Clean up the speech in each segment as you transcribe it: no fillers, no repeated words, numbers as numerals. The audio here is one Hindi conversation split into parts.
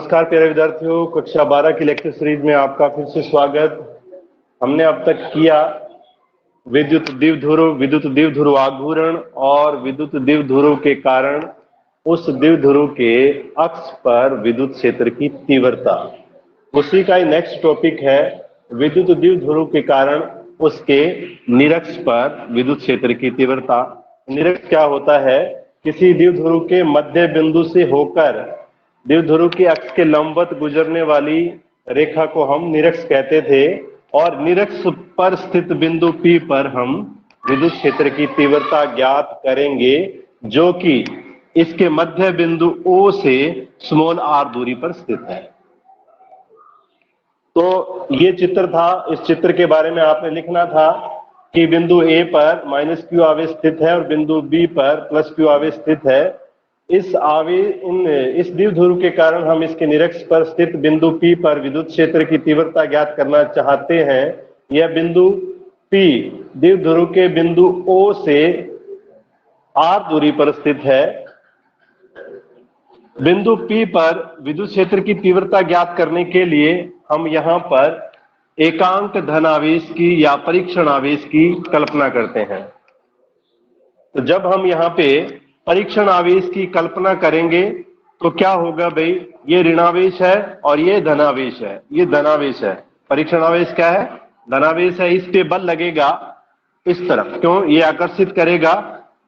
नमस्कार प्यारे विद्यार्थियों, कक्षा 12 की लेक्चर सीरीज में आपका फिर से स्वागत। हमने अब तक किया विद्युत द्विध्रुव आघूर्ण और विद्युत द्विध्रुव के कारण उस द्विध्रुव के अक्ष पर विद्युत क्षेत्र की तीव्रता। उसी का ही नेक्स्ट टॉपिक है विद्युत द्विध्रुव के कारण उसके निरक्ष पर विद्युत क्षेत्र की तीव्रता। निरक्ष क्या होता है? किसी द्विध्रुव के मध्य बिंदु से होकर द्विध्रुव के अक्ष के लंबवत गुजरने वाली रेखा को हम निरक्ष कहते थे, और निरक्ष पर स्थित बिंदु P पर हम विद्युत क्षेत्र की तीव्रता ज्ञात करेंगे, जो कि इसके मध्य बिंदु O से स्मॉल r दूरी पर स्थित है। तो ये चित्र था। इस चित्र के बारे में आपने लिखना था कि बिंदु A पर -q आवेश स्थित है और बिंदु B पर +q आवेश स्थित है। इस द्विध्रुव के कारण हम इसके निरक्ष पर स्थित बिंदु P पर विद्युत क्षेत्र की तीव्रता ज्ञात करना चाहते हैं। यह बिंदु P द्विध्रुव के बिंदु O से r दूरी पर स्थित है। बिंदु P पर विद्युत क्षेत्र की तीव्रता ज्ञात करने के लिए हम यहां पर एकांक धन आवेश की या परीक्षण आवेश की कल्पना करते हैं। तो जब हम यहाँ पे परीक्षण आवेश की कल्पना करेंगे तो क्या होगा भाई? ये ऋणावेश है और ये धनावेश है। ये धनावेश है। परीक्षण आवेश क्या है? धनावेश है। इस पे बल लगेगा इस तरफ। क्यों? ये आकर्षित करेगा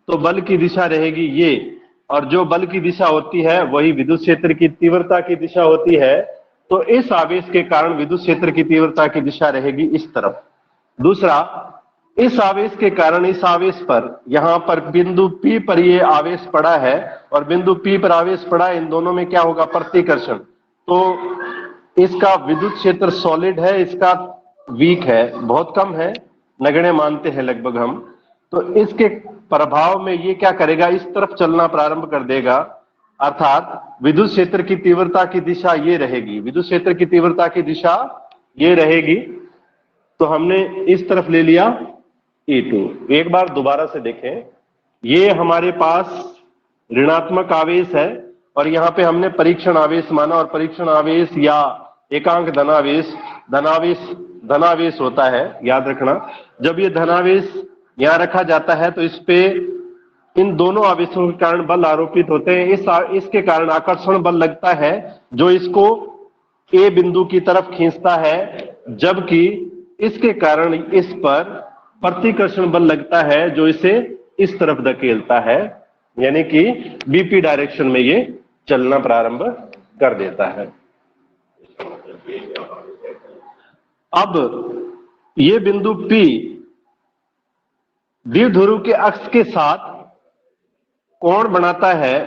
तो बल की दिशा रहेगी ये, और जो बल की दिशा होती है वही विद्युत क्षेत्र की तीव्रता की दिशा होती है। तो इस आवेश के कारण विद्युत क्षेत्र की तीव्रता की दिशा रहेगी इस तरफ। दूसरा, इस आवेश के कारण इस आवेश पर यहां पर बिंदु P पर ये आवेश पड़ा है और बिंदु P पर आवेश पड़ा, इन दोनों में क्या होगा? प्रतिकर्षण। तो इसका विद्युत क्षेत्र सॉलिड है, इसका वीक है, बहुत कम है, नगण्य मानते हैं लगभग हम। तो इसके प्रभाव में ये क्या करेगा? इस तरफ चलना प्रारंभ कर देगा, अर्थात विद्युत क्षेत्र की तीव्रता की दिशा ये रहेगी। विद्युत क्षेत्र की तीव्रता की दिशा ये रहेगी। तो हमने इस तरफ ले लिया E2। एक बार दोबारा से देखें, ये हमारे पास ऋणात्मक आवेश है और यहाँ पे हमने परीक्षण आवेश माना, और परीक्षण आवेश या एकांक धनावेश होता है, याद रखना। जब ये धनावेश यहाँ रखा जाता है तो इस पे इन दोनों आवेशों के कारण बल आरोपित होते हैं। इसके कारण आकर्षण बल लगता है जो इसको A बिंदु की तरफ खींचता है, जबकि इसके कारण इस पर प्रतिकर्षण बल लगता है जो इसे इस तरफ धकेलता है, यानी कि BP डायरेक्शन में ये चलना प्रारंभ कर देता है। अब ये बिंदु P द्विध्रुव के अक्ष के साथ कोण बनाता है।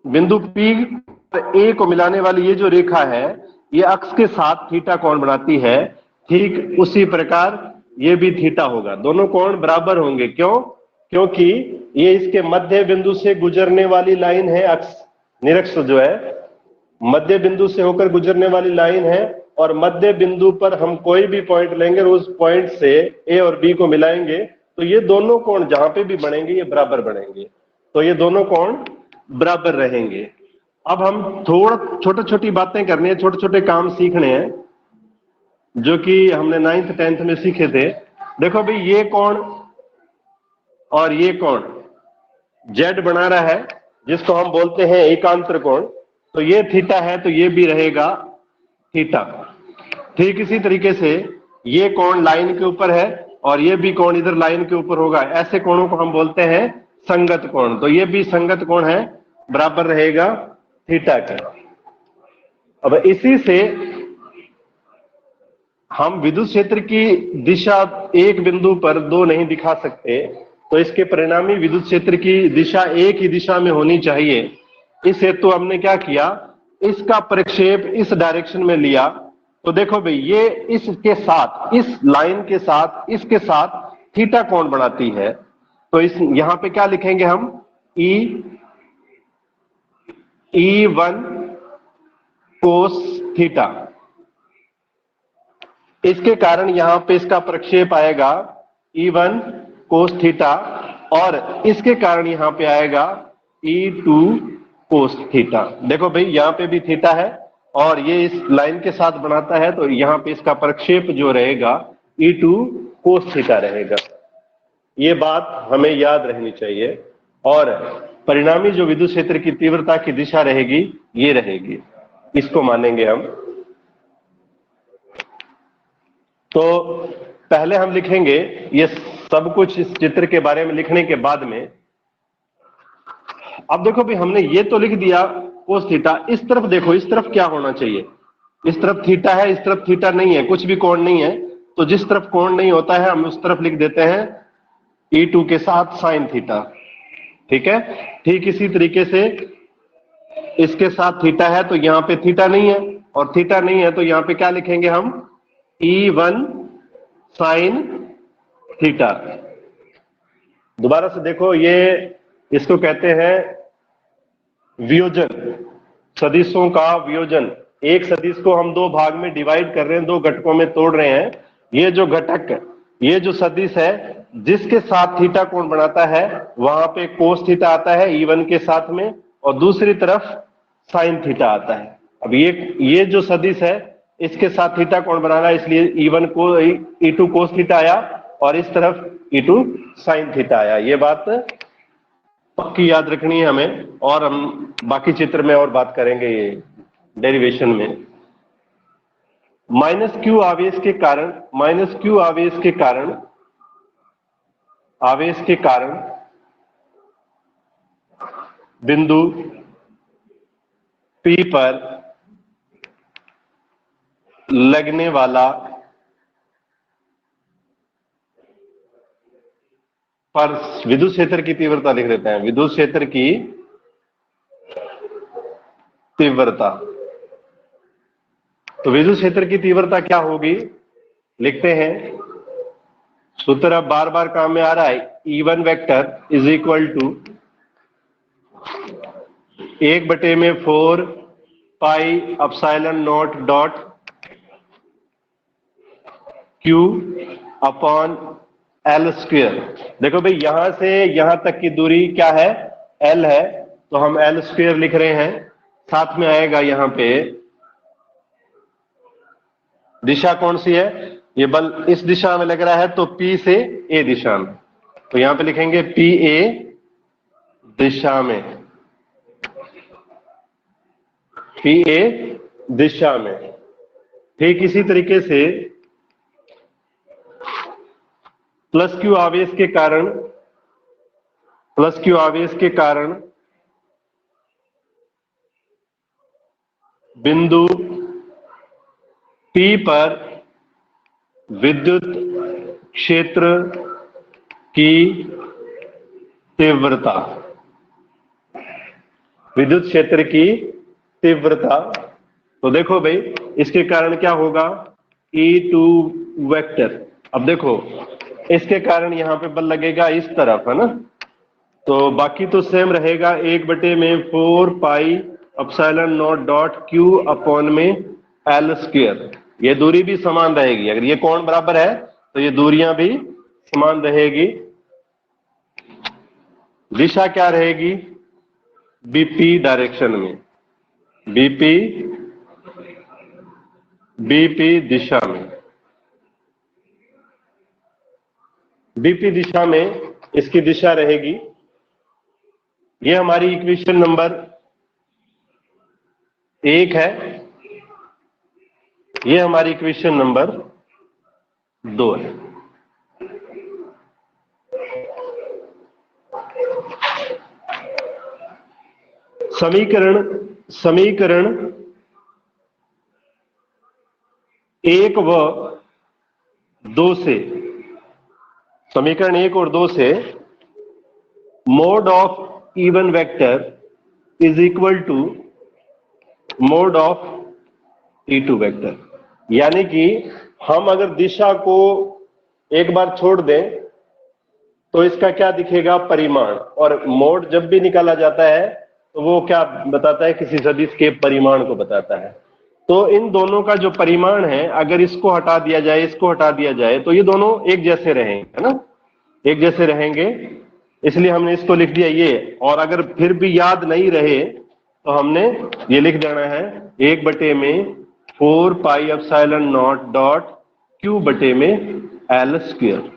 बिंदु P पर A को मिलाने वाली ये जो रेखा है, ये अक्ष के साथ थीटा कोण बनाती है। ठीक उसी प्रकार ये भी थीटा होगा। दोनों कोण बराबर होंगे। क्यों? क्योंकि ये इसके मध्य बिंदु से गुजरने वाली लाइन है। अक्ष निरक्ष जो है मध्य बिंदु से होकर गुजरने वाली लाइन है, और मध्य बिंदु पर हम कोई भी पॉइंट लेंगे और उस पॉइंट से A और B को मिलाएंगे तो ये दोनों कोण जहां पे भी बनेंगे ये बराबर बनेंगे। तो ये दोनों कोण बराबर रहेंगे। अब हम थोड़ा छोटी बातें करनी है, छोटे छोटे काम सीखने हैं जो कि हमने 9th 10th में सीखे थे। देखो भाई, ये कोण और ये कोण Z बना रहा है जिसको हम बोलते हैं एकांतर कोण। तो ये थीटा है तो ये भी रहेगा थीटा। ठीक इसी तरीके से ये कोण लाइन के ऊपर है और ये भी कोण इधर लाइन के ऊपर होगा। ऐसे कोणों को हम बोलते हैं संगत कोण। तो ये भी संगत कोण है, बराबर रहेगा थीटा का। अब इसी से हम विद्युत क्षेत्र की दिशा एक बिंदु पर दो नहीं दिखा सकते, तो इसके परिणामी विद्युत क्षेत्र की दिशा एक ही दिशा में होनी चाहिए। इस हेतु हमने क्या किया? इसका प्रक्षेप इस डायरेक्शन में लिया। तो देखो भाई, ये इसके साथ, इस लाइन के साथ, इसके साथ थीटा कोण बनाती है। तो इस यहां पे क्या लिखेंगे हम? E1 cos theta. इसके कारण यहां पे इसका प्रक्षेप आएगा E1 कोस थीटा, और इसके कारण यहां पे आएगा E2 कोस थीटा। देखो भाई यहां पे भी थीटा है और ये इस लाइन के साथ बनाता है, तो यहां पे इसका प्रक्षेप जो रहेगा E2 कोस थीटा रहेगा। ये बात हमें याद रहनी चाहिए। और परिणामी जो विद्युत क्षेत्र की तीव्रता की दिशा रहेगी ये रहेगी, इसको मानेंगे हम। तो पहले हम लिखेंगे ये सब कुछ इस चित्र के बारे में लिखने के बाद में, अब देखो भाई हमने ये तो लिख दिया कोस थीटा, इस तरफ देखो, इस तरफ क्या होना चाहिए, इस तरफ थीटा है, इस तरफ थीटा नहीं है, कुछ भी कोण नहीं है, तो जिस तरफ कोण नहीं होता है हम उस तरफ लिख देते हैं E2 के साथ साइन थीटा। ठीक है, ठीक इसी तरीके से इसके साथ थीटा है तो यहां पे थीटा नहीं है, और थीटा नहीं है तो यहां पे क्या लिखेंगे हम, E1 साइन थीटा। दोबारा से देखो, ये इसको कहते हैं वियोजन, सदिशों का वियोजन। एक सदिश को हम दो भाग में डिवाइड कर रहे हैं, दो घटकों में तोड़ रहे हैं। ये जो घटक, ये जो सदिश है जिसके साथ थीटा कोण बनाता है वहां पे कोस थीटा आता है E1 के साथ में, और दूसरी तरफ साइन थीटा आता है। अब ये जो सदिश है इसके साथ थीटा कोण बनाना है, इसलिए E1 को E2 कोस थीटा आया और इस तरफ E2 साइन थीटा आया। ये बात पक्की याद रखनी है हमें, और हम बाकी चित्र में और बात करेंगे ये डेरिवेशन में। माइनस क्यू आवेश के कारण, माइनस क्यू आवेश के कारण, आवेश के कारण बिंदु P पर लगने वाला पर विद्युत क्षेत्र की तीव्रता लिख देते हैं, विद्युत क्षेत्र की तीव्रता। तो विद्युत क्षेत्र की तीव्रता क्या होगी, लिखते हैं सूत्र, अब बार बार काम में आ रहा है। E1 vector is equal to 1/4 pi epsilon not dot Q upon L square. देखो भाई यहां से यहां तक की दूरी क्या है, L है, तो हम L स्क्वायर लिख रहे हैं। साथ में आएगा यहां पे दिशा कौन सी है, ये बल इस दिशा में लग रहा है तो P से A दिशा में, तो यहां पे लिखेंगे PA दिशा में, PA दिशा में। ठीक इसी तरीके से प्लस क्यू आवेश के कारण, प्लस क्यू आवेश के कारण बिंदु P पर विद्युत क्षेत्र की तीव्रता, विद्युत क्षेत्र की तीव्रता। तो देखो भाई इसके कारण क्या होगा, E2 वेक्टर। अब देखो इसके कारण यहां पे बल लगेगा इस तरफ, है ना, तो बाकी तो सेम रहेगा, 1/4 pi epsilon not dot Q upon में L स्क्वायर। ये दूरी भी समान रहेगी, अगर ये कोण बराबर है तो ये दूरियां भी समान रहेगी। दिशा क्या रहेगी, BP डायरेक्शन में, BP दिशा में, BP दिशा में इसकी दिशा रहेगी। ये हमारी इक्वेशन नंबर 1 है, ये हमारी इक्वेशन नंबर 2 है। समीकरण 1 व 2 से, समीकरण 1 और 2 से mod of E1 vector is equal to mod of E2 vector. यानी कि हम अगर दिशा को एक बार छोड़ दें तो इसका क्या दिखेगा, परिमाण, और मोड जब भी निकाला जाता है तो वो क्या बताता है, किसी सदिश के परिमाण को बताता है। तो इन दोनों का जो परिमाण है, अगर इसको हटा दिया जाए, इसको हटा दिया जाए, तो ये दोनों एक जैसे रहेंगे, है ना, एक जैसे रहेंगे, इसलिए हमने इसको लिख दिया ये। और अगर फिर भी याद नहीं रहे तो हमने ये लिख देना है 1/4 पाई एप्सिलॉन नॉट Q बटे में L स्क्वायर।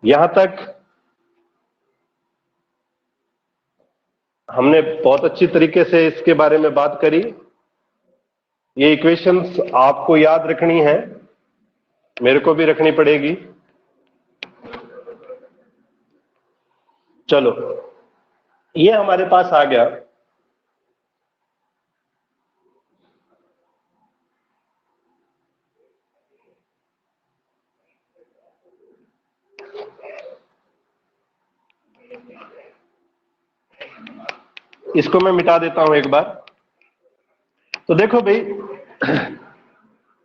यहां तक हमने बहुत अच्छी तरीके से इसके बारे में बात करी। ये इक्वेशंस आपको याद रखनी है, मेरे को भी रखनी पड़ेगी। चलो, ये हमारे पास आ गया। इसको मैं मिटा देता हूं एक बार। तो देखो भाई,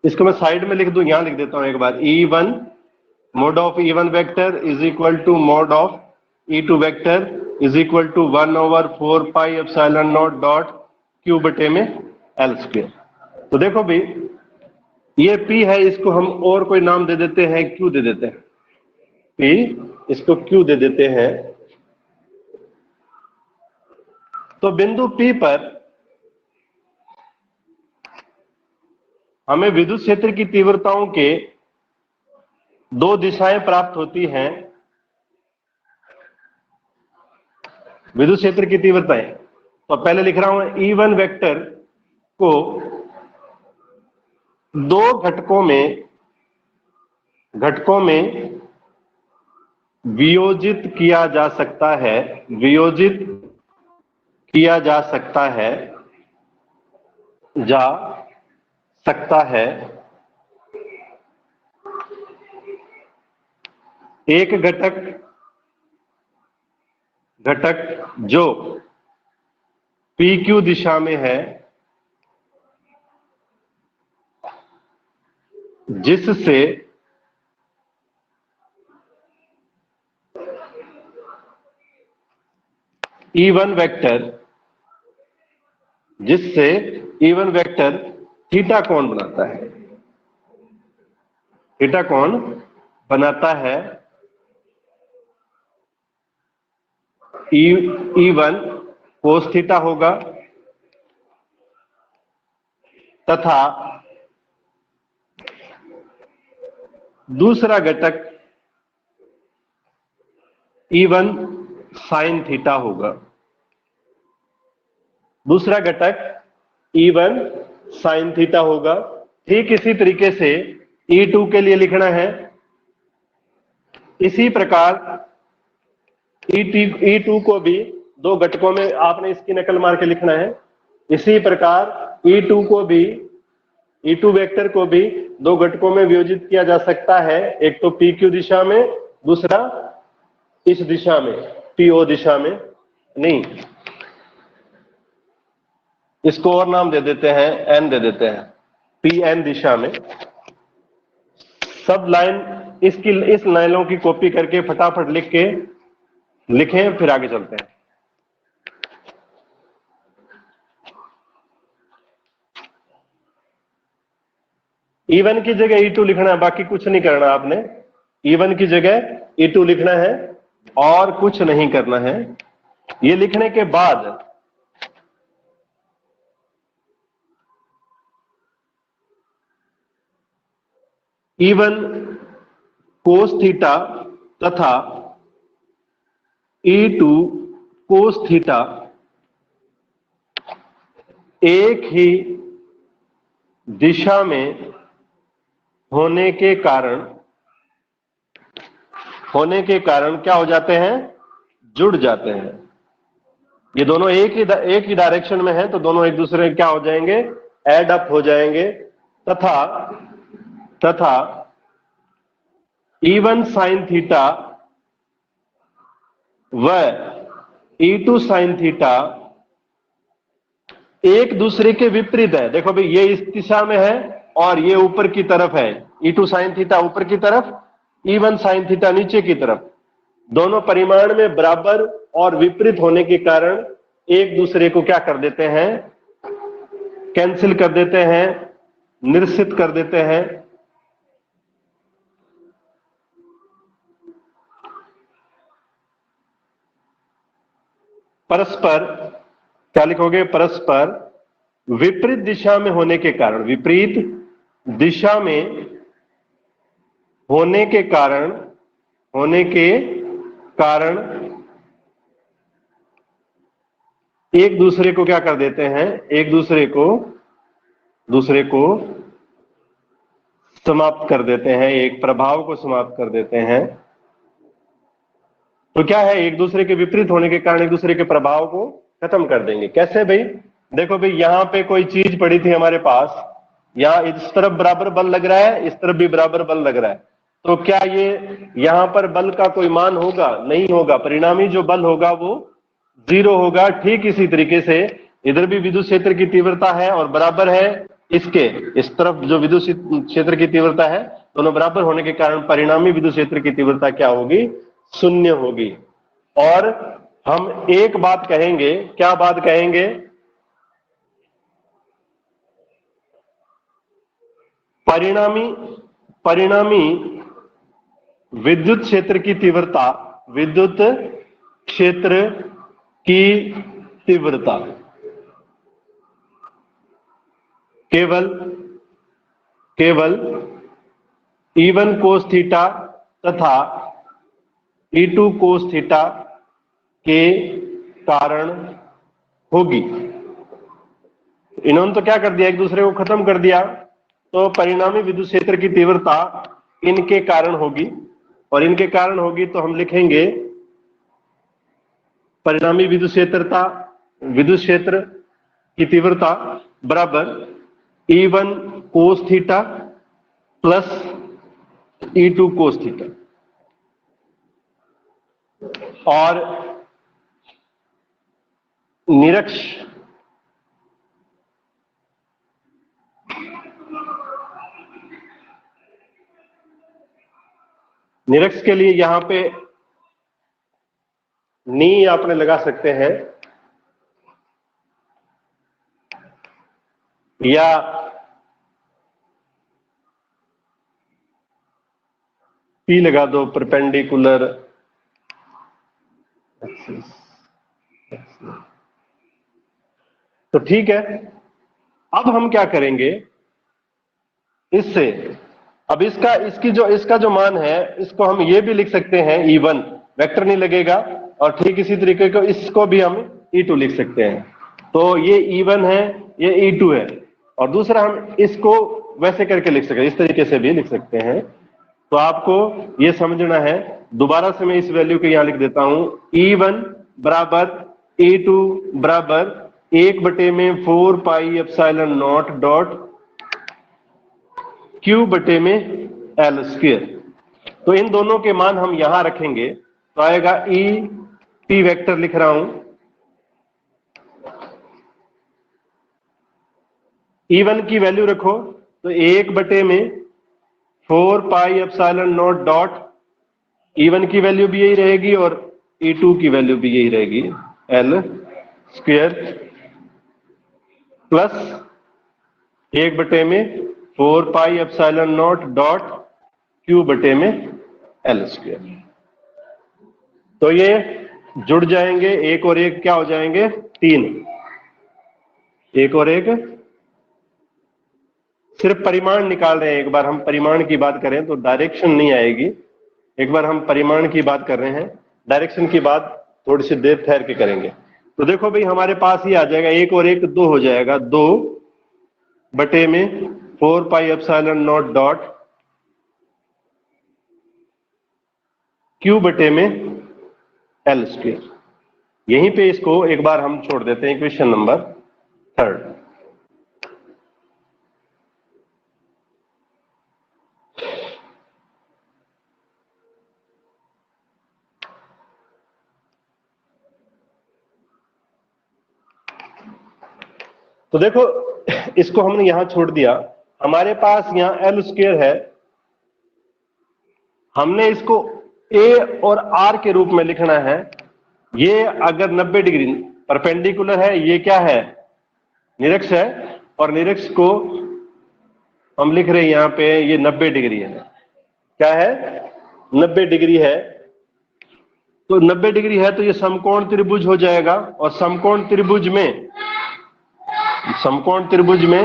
इसको मैं साइड में लिख दूं, यहां लिख देता हूं एक बार। E1 mod of E1 vector is equal to mod of E2 vector is equal to 1/4 pi epsilon not Q बटे में L स्क्वायर। तो देखो भाई, ये P है, इसको हम और कोई नाम दे देते हैं, Q दे देते हैं। P, इसको Q दे देते हैं। तो बिंदु P पर हमें विद्युत क्षेत्र की तीव्रताओं के दो दिशाएं प्राप्त होती हैं। विद्युत क्षेत्र की तीव्रताएं, तो पहले लिख रहा हूं E1 वेक्टर को दो घटकों में वियोजित किया जा सकता है, वियोजित किया जा सकता है, जा सकता है। एक घटक जो PQ दिशा में है, जिससे E1 वेक्टर थीटा कोण बनाता है, थीटा कोण बनाता है। E1 कोस थीटा होगा तथा दूसरा घटक E1 साइन थीटा होगा। दूसरा घटक E1 साइन थीटा होगा। ठीक इसी तरीके से E2 के लिए लिखना है। इसी प्रकार E2 को भी दो घटकों में आपने इसकी नकल मार के लिखना है। इसी प्रकार E2 वेक्टर को भी दो घटकों में वियोजित किया जा सकता है, एक तो PQ दिशा में, दूसरा इस दिशा में, PO दिशा में। नहीं, इसको और नाम दे देते हैं, N दे देते हैं, PN दिशा में। सब लाइन इस लाइनों की कॉपी करके फटाफट लिखें, फिर आगे चलते हैं। E1 की जगह E2 लिखना है, बाकी कुछ नहीं करना आपने। E1 की जगह E2 लिखना है और कुछ नहीं करना है। ये लिखने के बाद E1 कोस थीटा तथा E2 कोस थीटा एक ही दिशा में होने के कारण क्या हो जाते हैं? जुड़ जाते हैं। ये दोनों एक ही डायरेक्शन में है, तो दोनों एक दूसरे में क्या हो जाएंगे? एड अप हो जाएंगे। तथा E1 साइन थीटा व E2 साइन थीटा एक दूसरे के विपरीत है। देखो भाई, ये इस दिशा में है और ये ऊपर की तरफ है। E2 साइन थीटा ऊपर की तरफ, E1 साइन थीटा नीचे की तरफ। दोनों परिमाण में बराबर और विपरीत होने के कारण एक दूसरे को क्या कर देते हैं? कैंसिल कर देते हैं, निरसित कर देते हैं। परस्पर, क्या लिखोगे, परस्पर विपरीत दिशा में होने के कारण, विपरीत दिशा में होने के कारण एक दूसरे को क्या कर देते हैं, एक दूसरे को समाप्त कर देते हैं, एक प्रभाव को समाप्त कर देते हैं। तो क्या है, एक दूसरे के विपरीत होने के कारण एक दूसरे के प्रभाव को खत्म कर देंगे। कैसे भाई, देखो भाई, यहां पे कोई चीज पड़ी थी हमारे पास, यहां इस तरफ बराबर बल लग रहा है, इस तरफ भी बराबर बल लग रहा है, तो क्या ये यहां पर बल का कोई मान होगा? नहीं होगा। परिणामी जो बल होगा वो 0 होगा। ठीक इसी तरीके से इधर भी विद्युत क्षेत्र की तीव्रता है और बराबर है इसके, इस तरफ जो विद्युत क्षेत्र की तीव्रता है, दोनों बराबर होने के कारण परिणामी विद्युत क्षेत्र की तीव्रता क्या होगी? 0 होगी। और हम एक बात कहेंगे, क्या बात कहेंगे? परिणामी विद्युत क्षेत्र की तीव्रता, विद्युत क्षेत्र की तीव्रता केवल E1 cos थीटा तथा E2 cos थीटा के कारण होगी। इन्होंने तो क्या कर दिया, एक दूसरे को खत्म कर दिया। तो परिणामी विद्युत क्षेत्र की तीव्रता इनके कारण होगी, और इनके कारण होगी तो हम लिखेंगे परिणामी विद्युत क्षेत्र की तीव्रता बराबर E1 cos theta plus E2 cos theta. और निरक्ष के लिए यहां पे नी आपने लगा सकते हैं, या पी लगा दो, परपेंडिकुलर एक्सिस। तो ठीक है, अब हम क्या करेंगे इससे, अब इसका जो मान है, इसको हम ये भी लिख सकते हैं E1, वेक्टर नहीं लगेगा, और ठीक इसी तरीके को इसको भी हम E2 लिख सकते हैं। तो ये E1 है, ये E2 है, और दूसरा हम इसको वैसे करके लिख सकते हैं, इस तरीके से भी लिख सकते हैं। तो आपको ये समझना है, दोबारा से मैं इस वैल्यू को यहां लिख देता हूं, E1 बराबर E2 बराबर 1/4 pi epsilon not dot Q बटे में L स्क्वायर। तो इन दोनों के मान हम यहां रखेंगे, तो आएगा E P वेक्टर लिख रहा हूं, E1 की वैल्यू रखो तो 1/4 pi epsilon not dot, E1 की वैल्यू भी यही रहेगी और E2 की वैल्यू भी यही रहेगी, L square plus 1/4 pi epsilon not dot Q बटे में L स्क्वायर। तो ये जुड़ जाएंगे, एक और एक क्या हो जाएंगे? 3। एक और एक, सिर्फ परिमाण निकाल रहे हैं। एक बार हम परिमाण की बात करें तो डायरेक्शन नहीं आएगी, एक बार हम परिमाण की बात कर रहे हैं, डायरेक्शन की बात थोड़ी सी देर ठहर के करेंगे। तो देखो भाई, हमारे पास ही आ जाएगा, एक और एक 2 हो जाएगा, 2 बटे में 4 पाई एप्सिलॉन नॉट डॉट Q बटे में L स्क्वायर। यहीं पे इसको एक बार हम छोड़ देते हैं, क्वेश्चन नंबर 3। तो देखो, इसको हमने यहां छोड़ दिया, हमारे पास यहां L स्क्वायर है, हमने इसको A और R के रूप में लिखना है। ये अगर 90 डिग्री परपेंडिकुलर है, ये क्या है? निरक्ष है, और निरक्ष को हम लिख रहे हैं यहां पे, ये 90 डिग्री है। क्या है? 90 डिग्री है। तो 90 डिग्री है तो ये समकोण त्रिभुज हो जाएगा, और समकोण त्रिभुज में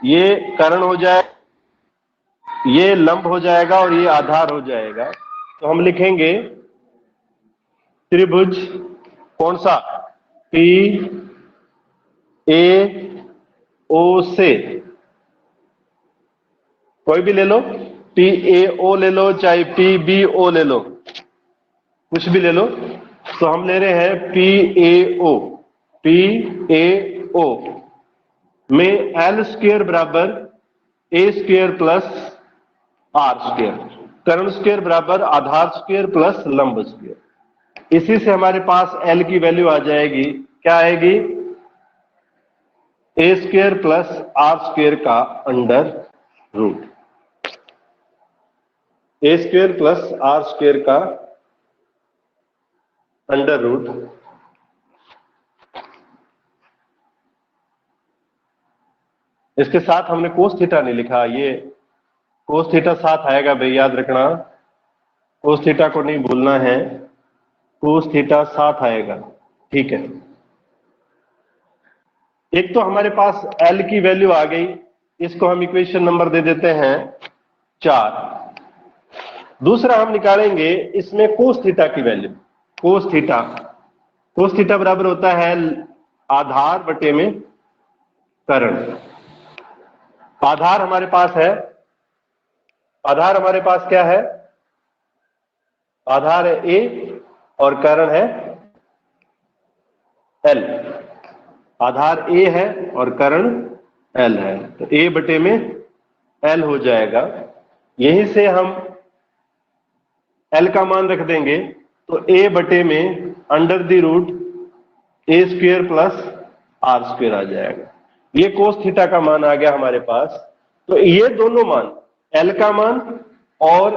ये कर्ण हो जाए, ये लंब हो जाएगा और ये आधार हो जाएगा। तो हम लिखेंगे त्रिभुज कौन सा, पी ए ओ से, कोई भी ले लो, पी ए ओ ले लो, चाहे पी बी ओ ले लो, कुछ भी ले लो। तो हम ले रहे हैं पी ए ओ में एल स्क्वेयर बराबर A square plus are square, कर्ण स्क्वेयर बराबर आधार स्क्वेयर प्लस लंब स्क्वेयर। इसी से हमारे पास एल की वैल्यू आ जाएगी, क्या आएगी, a square plus are square का under root, A square plus are square का अंडर रूट। इसके साथ हमने कोस थीटा नहीं लिखा, ये कोस थीटा साथ आएगा भाई, याद रखना, कोस थीटा को नहीं भूलना है, कोस थीटा साथ आएगा, ठीक है। एक तो हमारे पास L की वैल्यू आ गई, इसको हम इक्वेशन नंबर दे देते हैं 4। दूसरा हम निकालेंगे इसमें कोस थीटा की वैल्यू, कोस थीटा बराबर होता है आधार बटे में कर्ण। आधार हमारे पास है, आधार हमारे पास क्या है, आधार है A और कर्ण है L, आधार A है और कर्ण L है, तो A बटे में L हो जाएगा। यहीं से हम L का मान रख देंगे, तो A बटे में under the root A square plus are square आ जाएगा। ये कोस थीटा का मान आ गया हमारे पास। तो ये दोनों मान, L का मान और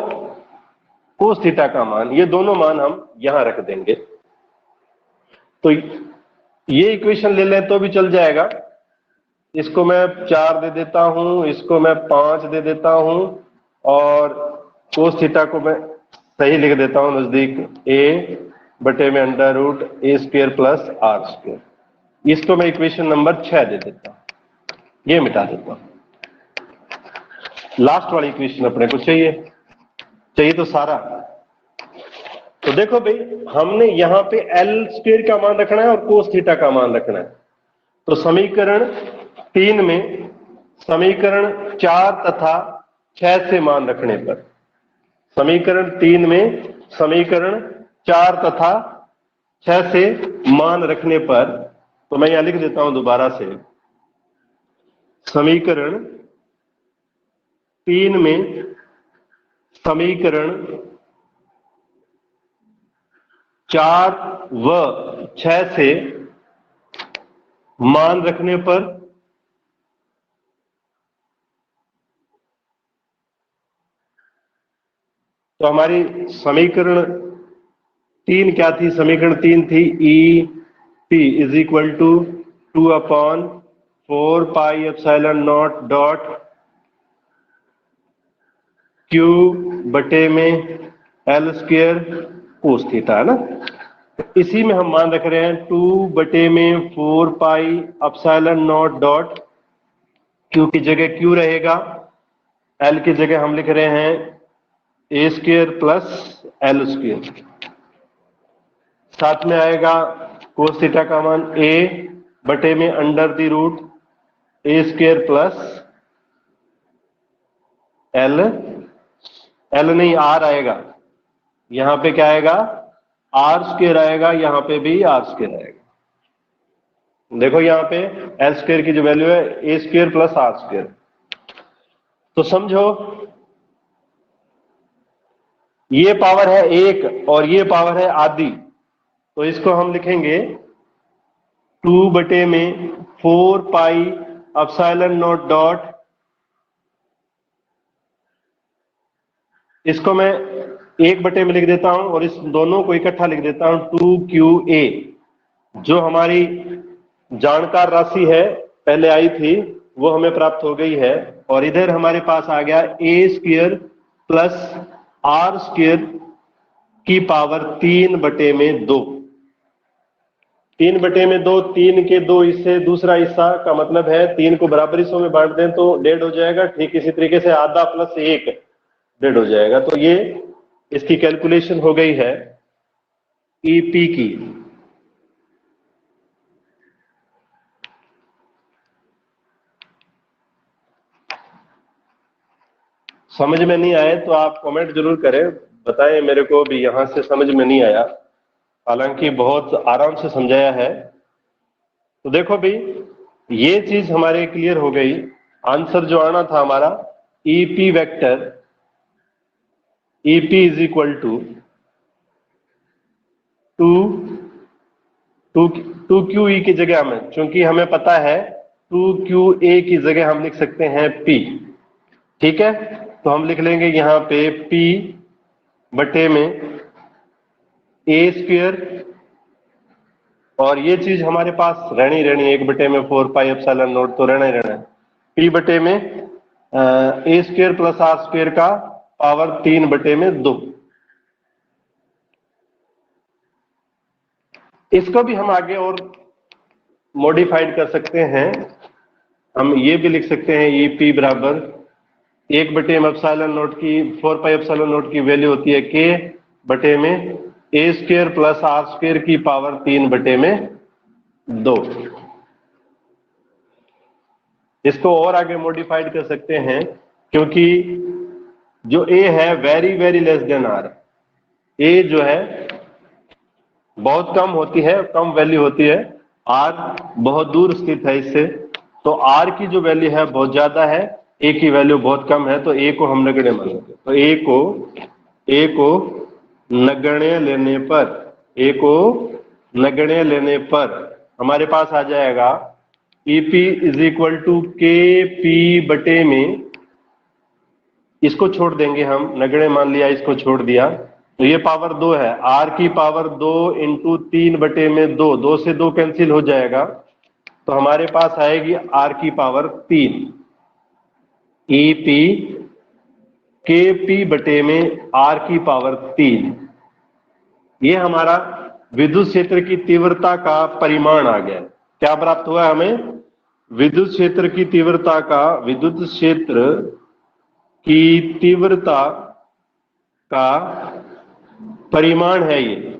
कोस थीटा का मान, ये दोनों मान हम यहां रख देंगे। तो ये इक्वेशन ले लें तो भी चल जाएगा, इसको मैं 4 दे देता हूं, इसको मैं 5 दे देता हूं, और कोस थीटा को मैं सही लिख देता हूं नजदीक, ए बटे में under root A square plus are square. इसको मैं इक्वेशन नंबर 6 दे देता हूं, ये मिटा देता हूं। लास्ट वाली इक्वेशन अपने को चाहिए तो सारा। तो देखो भाई, हमने यहां पे एल स्क्वेयर का मान रखना है और कोस थीटा का मान रखना है। तो समीकरण 3 में समीकरण 4 तथा 6 से मान रखने पर, समीकरण 3 में समीकरण 4 तथा 6 से मान रखने पर, तो मैं यहां लिख देता हूं दोबारा से, समीकरण 3 में समीकरण 4 व 6 से मान रखने पर तो हमारी समीकरण 3 क्या थी, समीकरण 3 थी E P is equal to 2/4 pi epsilon not dot Q बटे में एल स्क्वेयर कोस थीटा, है ना। इसी में हम मान रख रहे हैं 2 बटे में 4 पाई एप्सिलॉन नॉट डॉट क्यू की जगह क्यू रहेगा, एल की जगह हम लिख रहे हैं ए स्क्वेयर प्लस एल स्क्वेयर। साथ में आएगा कोस थीटा का मान ए बटे में under the root A square plus L नहीं आर आएगा, यहां पे क्या आएगा, आर स्क्वेयर आएगा, यहां पे भी आर स्क्वेयर आएगा। देखो यहां पे एल स्क्वेयर की जो वैल्यू है ए स्क्वेयर प्लस आर स्क्वेयर। तो समझो ये पावर है 1 और ये पावर है आधी, तो इसको हम लिखेंगे 2 बटे में 4 पाई एप्सिलॉन नॉट डॉट, इसको मैं 1 बटे में लिख देता हूं और इस दोनों को इकट्ठा लिख देता हूं 2QA, जो हमारी जानकार राशि है पहले आई थी वो हमें प्राप्त हो गई है। और इधर हमारे पास आ गया ए स्क्वेयर प्लस आर स्क्वेयर की पावर 3/2। 3/2, 3 के 2 हिस्से, दूसरा हिस्सा का मतलब है 3 को बराबर हिस्सों में बांट दें तो 1.5 हो जाएगा। ठीक इसी तरीके से आधा प्लस 1 1.5 हो जाएगा। तो ये इसकी कैलकुलेशन हो गई है ईपी की। समझ में नहीं आए तो आप कमेंट जरूर करें, बताएं मेरे को भी यहां से समझ में नहीं आया, हालांकि बहुत आराम से समझाया है। तो देखो भाई, ये चीज हमारे क्लियर हो गई। आंसर जो आना था हमारा EP vector, EP is equal to 2QE की जगह हमें, चूंकि हमें पता है 2QA की जगह हम लिख सकते हैं P। ठीक है, तो हम लिख लेंगे यहां पे P बटे में A², और ये चीज हमारे पास रहनी 1/4πε0 तो रहना ही रहना है। P बटे में A² प्लस R² का पावर 3/2। इसको भी हम आगे और मॉडिफाइड कर सकते हैं। हम ये भी लिख सकते हैं EP बराबर 1/ε0 की 4πε0 की वैल्यू होती है K बटे में A² प्लस R² की पावर 3/2। इसको और आगे मॉडिफाइड कर सकते हैं, क्योंकि जो A है very very less than R, A जो है बहुत कम होती है, कम वैल्यू होती है, R बहुत दूर स्थित है इससे, तो R की जो वैल्यू है बहुत ज्यादा है, A की वैल्यू बहुत कम है, तो A को हम नगण्य मानेंगे। तो A को नगण्य लेने पर, A को नगण्य लेने पर हमारे पास आ जाएगा EP is equal to KP बटे में, इसको छोड़ देंगे हम, नगण्य मान लिया, इसको छोड़ दिया, तो ये पावर 2 है, R की पावर 2 इंटू 3/2, 2 से 2 कैंसिल हो जाएगा, तो हमारे पास आएगी R की पावर 3। EP KP बटे में R की पावर 3। ये हमारा विद्युत क्षेत्र की तीव्रता का परिमाण आ गया। क्या प्राप्त हुआ हमें? विद्युत क्षेत्र की तीव्रता का, विद्युत क्षेत्र की तीव्रता का परिमाण है ये,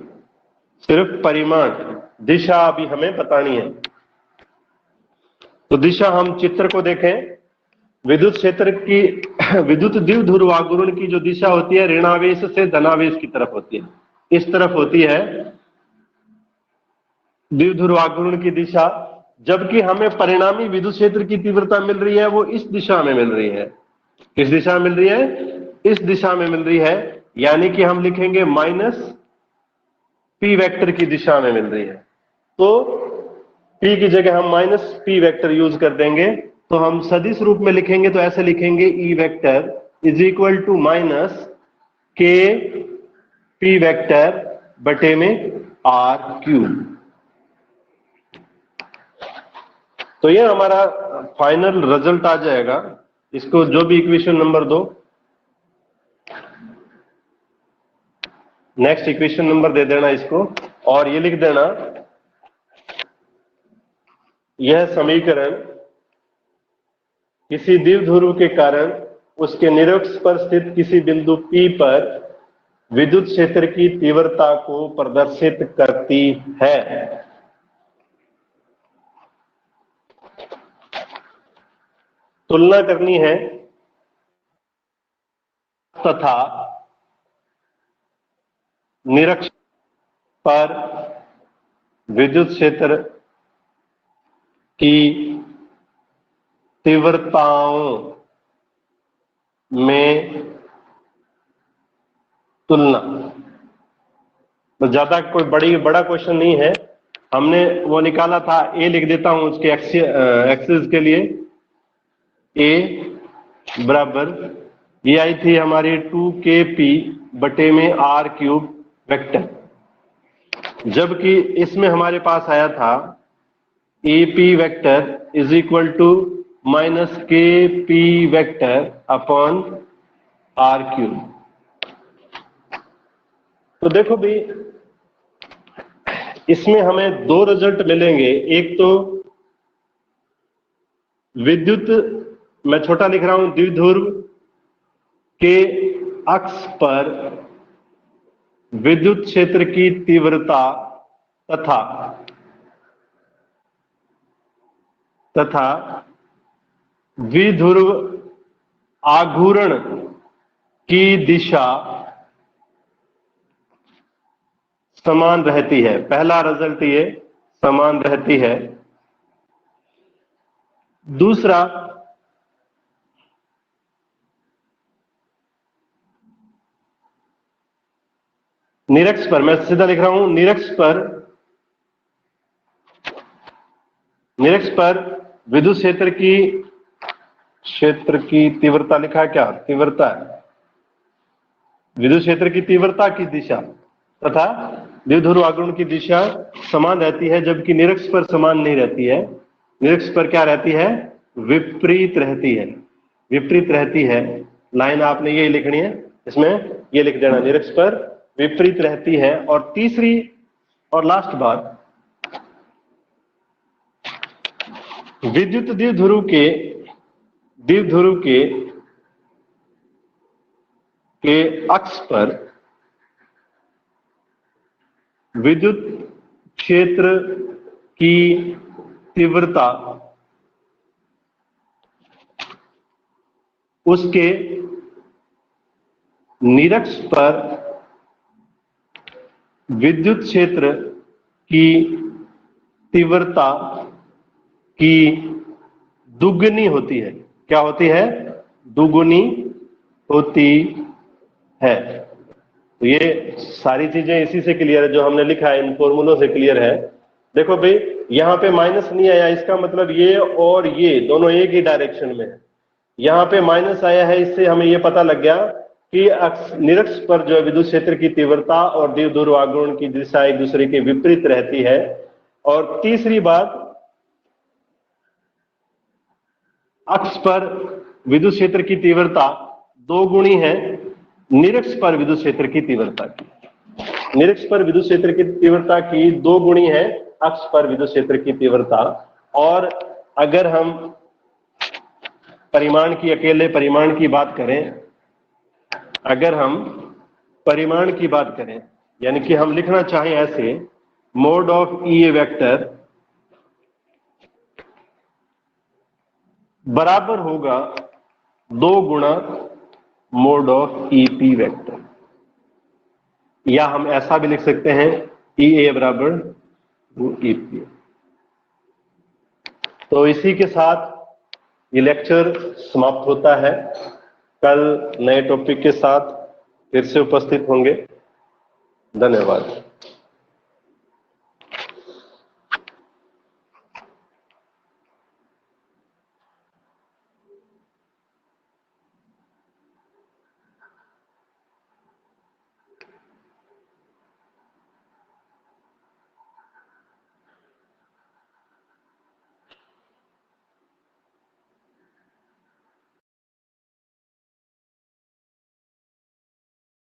सिर्फ परिमाण, दिशा अभी हमें बतानी है। तो दिशा हम चित्र को देखें, विद्युत क्षेत्र की विद्युत द्विध्रुव आघूर्ण की जो दिशा होती है ऋणावेश से धनावेश की तरफ होती है, इस तरफ होती है द्विध्रुव आघूर्ण की दिशा, जबकि हमें परिणामी विद्युत क्षेत्र की तीव्रता मिल रही है वो इस दिशा में मिल रही है। किस दिशा में मिल रही है? इस दिशा में मिल रही है, यानी कि हम लिखेंगे -P वेक्टर की दिशा में मिल रही है। तो P की जगह हम -P वेक्टर यूज कर देंगे, तो हम सदिश रूप में लिखेंगे तो ऐसे लिखेंगे E vector is equal to -KP vector बटे में R³। तो ये हमारा फाइनल रिजल्ट आ जाएगा। इसको जो भी इक्वेशन नंबर दो, नेक्स्ट इक्वेशन नंबर दे देना इसको, और ये लिख देना यह समीकरण किसी द्विध्रुव के कारण उसके निरक्ष पर स्थित किसी बिंदु P पर विद्युत क्षेत्र की तीव्रता को प्रदर्शित करती है। तुलना करनी है तथा निरक्ष पर विद्युत क्षेत्र की तीव्रताओं में तुलना। तो ज्यादा कोई बड़ा क्वेश्चन नहीं है, हमने वो निकाला था, ए लिख देता हूं उसके एक्सिस के लिए, ए बराबर ये आई थी हमारी 2KP बटे में R³ वेक्टर, जबकि इसमें हमारे पास आया था EP vector is equal to -KP vector upon R³। तो देखो भी, इसमें हमें दो रिजल्ट मिलेंगे। एक तो विद्युत, मैं छोटा लिख रहा हूं, द्विध्रुव के अक्ष पर विद्युत क्षेत्र की तीव्रता तथा द्विध्रुव आघूर्ण की दिशा समान रहती है। पहला रिजल्ट ये समान रहती है। दूसरा, निरक्ष पर, मैं सीधा लिख रहा हूं, निरक्ष पर विद्युत क्षेत्र की तीव्रता लिखा है, क्या तीव्रता है, विद्युत क्षेत्र की तीव्रता की दिशा तथा द्विध्रुव आघूर्ण की दिशा समान रहती है, जबकि निरक्ष पर समान नहीं रहती है। निरक्ष पर क्या रहती है, विपरीत रहती है, विपरीत रहती है। लाइन आपने ये लिखनी है, इसमें ये लिख देना, निरक्ष पर विपरीत रहती है। और तीसरी और लास्ट बात, विद्युत द्विध्रुव के अक्ष पर विद्युत क्षेत्र की तीव्रता उसके निरक्ष पर विद्युत क्षेत्र की तीव्रता की दुगुनी होती है। क्या होती है, दुगुनी होती है। तो ये सारी चीजें इसी से क्लियर है, जो हमने लिखा है इन फॉर्मूलों से क्लियर है। देखो भाई, यहां पे माइनस नहीं आया, इसका मतलब ये और ये दोनों एक ही डायरेक्शन में है। यहां पे माइनस आया है, इससे हमें ये पता लग गया कि निरक्ष पर जो विद्युत क्षेत्र की तीव्रता और द्विध्रुव आघूर्ण की दिशा एक दूसरे के विपरीत रहती है। और तीसरी बात, अक्ष पर विद्युत क्षेत्र की तीव्रता दो गुणी है निरक्ष पर विद्युत क्षेत्र की तीव्रता की। निरक्ष पर विद्युत क्षेत्र की तीव्रता की दो गुणी है अक्ष पर विद्युत क्षेत्र की तीव्रता। और अगर हम अकेले परिमाण की बात करें, अगर हम परिमाण की बात करें, यानी कि हम लिखना चाहें ऐसे, मोड ऑफ ई वेक्टर बराबर होगा 2 गुणा mode of E P vector. या हम ऐसा भी लिख सकते हैं, ई ए बराबर ई पी। तो इसी के साथ ये लेक्चर समाप्त होता है। कल नए टॉपिक के साथ फिर से उपस्थित होंगे। धन्यवाद।